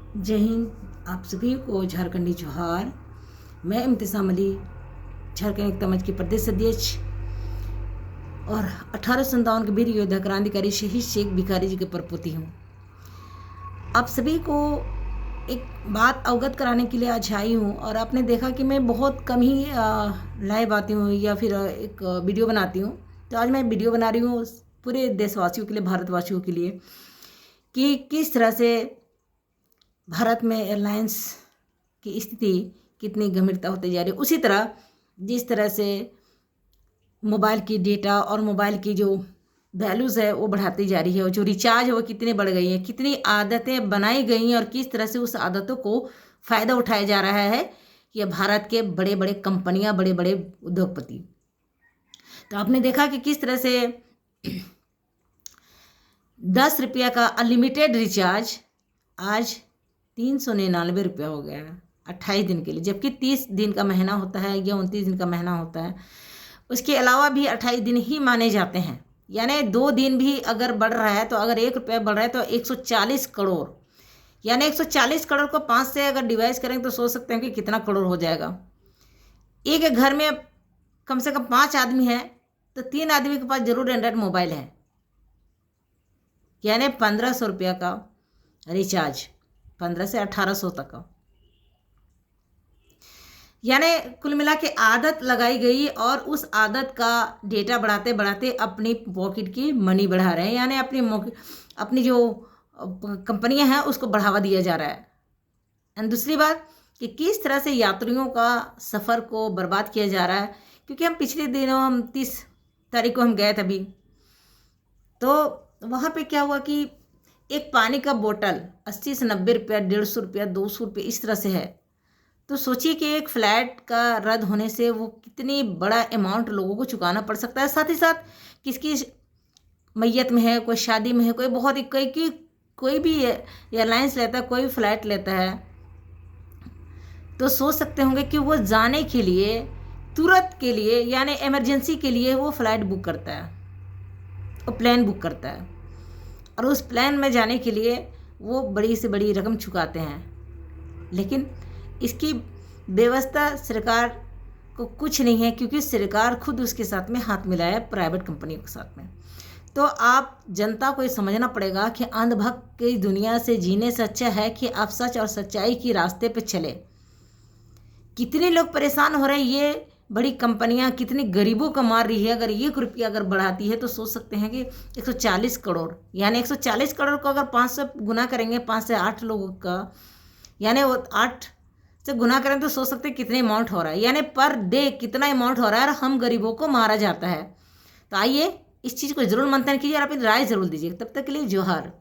जय हिंद। आप सभी को झारखंडी जोहार। मैं इम्तिसाम अली, झारखंड एकता मंच की प्रदेश अध्यक्ष और 1857 के वीर योद्धा क्रांतिकारी शहीद शेख भिखारी जी के परपोती हूँ। आप सभी को एक बात अवगत कराने के लिए आज आई हूँ। और आपने देखा कि मैं बहुत कम ही लाइव आती हूँ या फिर एक वीडियो बनाती हूँ। तो आज मैं वीडियो बना रही हूँ पूरे देशवासियों के लिए, भारतवासियों के लिए, कि किस तरह से भारत में एयरलाइंस की स्थिति कितनी गंभीरता होती जा रही है। उसी तरह जिस तरह से मोबाइल की डेटा और मोबाइल की जो वैल्यूज़ है वो बढ़ाती जा रही है, और जो रिचार्ज है वो कितनी बढ़ गई है, कितनी आदतें बनाई गई हैं और किस तरह से उस आदतों को फ़ायदा उठाया जा रहा है ये भारत के बड़े बड़े कंपनियां, बड़े बड़े उद्योगपति। तो आपने देखा कि किस तरह से 10 रुपया का अनलिमिटेड रिचार्ज आज 399 रुपया हो गया है 28 दिन के लिए, जबकि 30 दिन का महीना होता है या 29 दिन का महीना होता है। उसके अलावा भी 28 दिन ही माने जाते हैं, यानी 2 दिन भी अगर बढ़ रहा है तो अगर 1 रुपया बढ़ रहा है तो 140 करोड़, यानी 140 करोड़ को 5 से अगर डिवाइड करेंगे तो सोच सकते हैं कि कितना करोड़ हो जाएगा। एक घर में कम से कम 5 आदमी हैं तो 3 आदमी के पास जरूर एंड्रॉइड मोबाइल है, यानी 1500 रुपया का रिचार्ज, 15 से 1800 तक का, यानी कुल मिला के आदत लगाई गई और उस आदत का डेटा बढ़ाते बढ़ाते अपनी पॉकेट की मनी बढ़ा रहे हैं, यानी अपनी जो कंपनियां हैं उसको बढ़ावा दिया जा रहा है। एंड दूसरी बात कि किस तरह से यात्रियों का सफ़र को बर्बाद किया जा रहा है, क्योंकि हम पिछले दिनों हम 30 तारीख को हम गए थे अभी, तो वहाँ पे क्या हुआ कि एक पानी का बोतल 80 से 90 रुपया, 150 रुपया, 200 रुपये इस तरह से है। तो सोचिए कि एक फ़्लाइट का रद्द होने से वो कितनी बड़ा अमाउंट लोगों को चुकाना पड़ सकता है। साथ ही साथ किसकी मैयत में है, कोई शादी में है, कोई बहुत ही कोई भी एयरलाइंस लेता है, कोई भी फ़्लाइट लेता है, तो सोच सकते होंगे कि वो जाने के लिए, तुरंत के लिए, यानी इमरजेंसी के लिए वो फ़्लाइट बुक करता है, वो प्लेन बुक करता है, और उस प्लेन में जाने के लिए वो बड़ी से बड़ी रकम चुकाते हैं। लेकिन इसकी व्यवस्था सरकार को कुछ नहीं है, क्योंकि सरकार खुद उसके साथ में हाथ मिलाया है प्राइवेट कंपनियों के साथ में। तो आप जनता को ये समझना पड़ेगा कि अंधभक्त की दुनिया से जीने से अच्छा है कि आप सच और सच्चाई की रास्ते पे चले। कितने लोग परेशान हो रहे हैं, ये बड़ी कंपनियां कितनी गरीबों को मार रही है। अगर 1 रुपया अगर बढ़ाती है तो सोच सकते हैं कि 140 करोड़, यानी 140 करोड़ को अगर 5 से गुना करेंगे, 5 से 8 लोगों का, यानी वो 8 से गुना करें तो सोच सकते हैं कितने अमाउंट हो रहा है, यानी पर डे कितना अमाउंट हो रहा है और हम गरीबों को मारा जाता है। तो आइए इस चीज़ को जरूर मंथन कीजिए और अपनी राय जरूर दीजिए। तब तक के लिए जोहार।